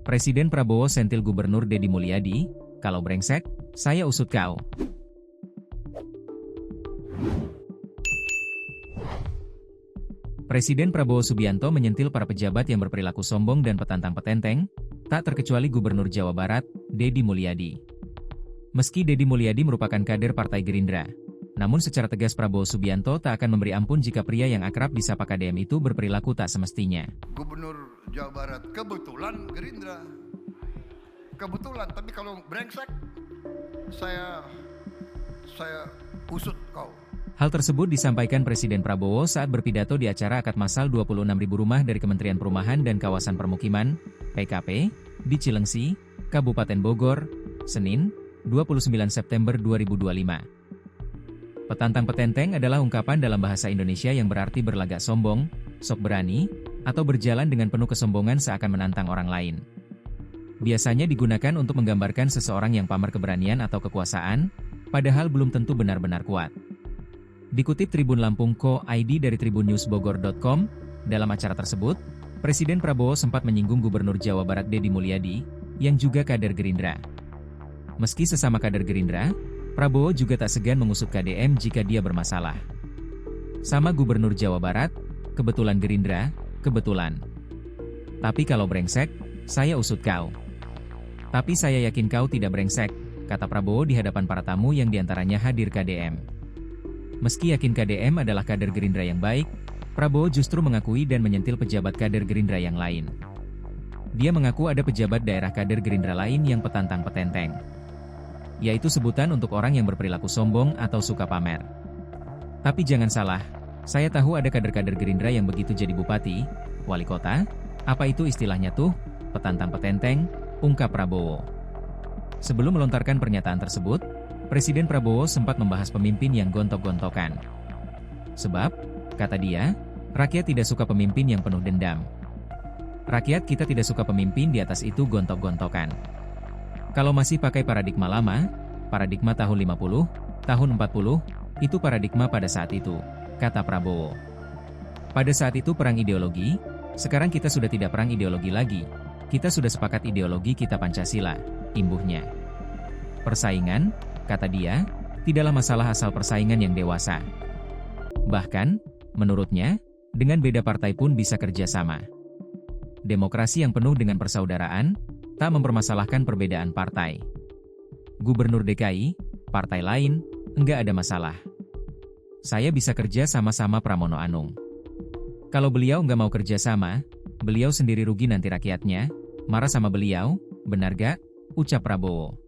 Presiden Prabowo sentil Gubernur Deddy Mulyadi, "Kalau brengsek, saya usut kau." Presiden Prabowo Subianto menyentil para pejabat yang berperilaku sombong dan petantang petenteng, tak terkecuali Gubernur Jawa Barat, Deddy Mulyadi. Meski Deddy Mulyadi merupakan kader Partai Gerindra, namun secara tegas Prabowo Subianto tak akan memberi ampun jika pria yang akrab disapa KDM itu berperilaku tak semestinya. Gubernur Jawa Barat kebetulan Gerindra, kebetulan, tapi kalau brengsek saya usut kau. Hal tersebut disampaikan Presiden Prabowo saat berpidato di acara akad massal 26.000 rumah dari Kementerian Perumahan dan Kawasan Permukiman, PKP, di Cilengsi, Kabupaten Bogor, Senin, 29 September 2025. Petantang petenteng adalah ungkapan dalam bahasa Indonesia yang berarti berlagak sombong, sok berani, atau berjalan dengan penuh kesombongan seakan menantang orang lain. Biasanya digunakan untuk menggambarkan seseorang yang pamer keberanian atau kekuasaan, padahal belum tentu benar-benar kuat. Dikutip Tribun Lampung.co.id dari tribunnewsbogor.com, dalam acara tersebut, Presiden Prabowo sempat menyinggung Gubernur Jawa Barat Deddy Mulyadi, yang juga kader Gerindra. Meski sesama kader Gerindra, Prabowo juga tak segan mengusut KDM jika dia bermasalah. Sama Gubernur Jawa Barat, kebetulan Gerindra, kebetulan. Tapi kalau brengsek, saya usut kau. Tapi saya yakin kau tidak brengsek, kata Prabowo di hadapan para tamu yang diantaranya hadir KDM. Meski yakin KDM adalah kader Gerindra yang baik, Prabowo justru mengakui dan menyentil pejabat kader Gerindra yang lain. Dia mengaku ada pejabat daerah kader Gerindra lain yang petantang petenteng. Yaitu sebutan untuk orang yang berperilaku sombong atau suka pamer. Tapi jangan salah, saya tahu ada kader-kader Gerindra yang begitu jadi bupati, wali kota, apa itu istilahnya tuh, petantang petenteng, ungkap Prabowo. Sebelum melontarkan pernyataan tersebut, Presiden Prabowo sempat membahas pemimpin yang gontok-gontokan. Sebab, kata dia, rakyat tidak suka pemimpin yang penuh dendam. Rakyat kita tidak suka pemimpin di atas itu gontok-gontokan. Kalau masih pakai paradigma lama, paradigma tahun 50, tahun 40, itu paradigma pada saat itu, kata Prabowo. Pada saat itu perang ideologi, sekarang kita sudah tidak perang ideologi lagi, kita sudah sepakat ideologi kita Pancasila, imbuhnya. Persaingan, kata dia, tidaklah masalah asal persaingan yang dewasa. Bahkan, menurutnya, dengan beda partai pun bisa kerja sama. Demokrasi yang penuh dengan persaudaraan, tak mempermasalahkan perbedaan partai. Gubernur DKI, partai lain, enggak ada masalah. Saya bisa kerja sama-sama Pramono Anung. Kalau beliau enggak mau kerja sama, beliau sendiri rugi nanti rakyatnya, marah sama beliau, benar gak? Ucap Prabowo.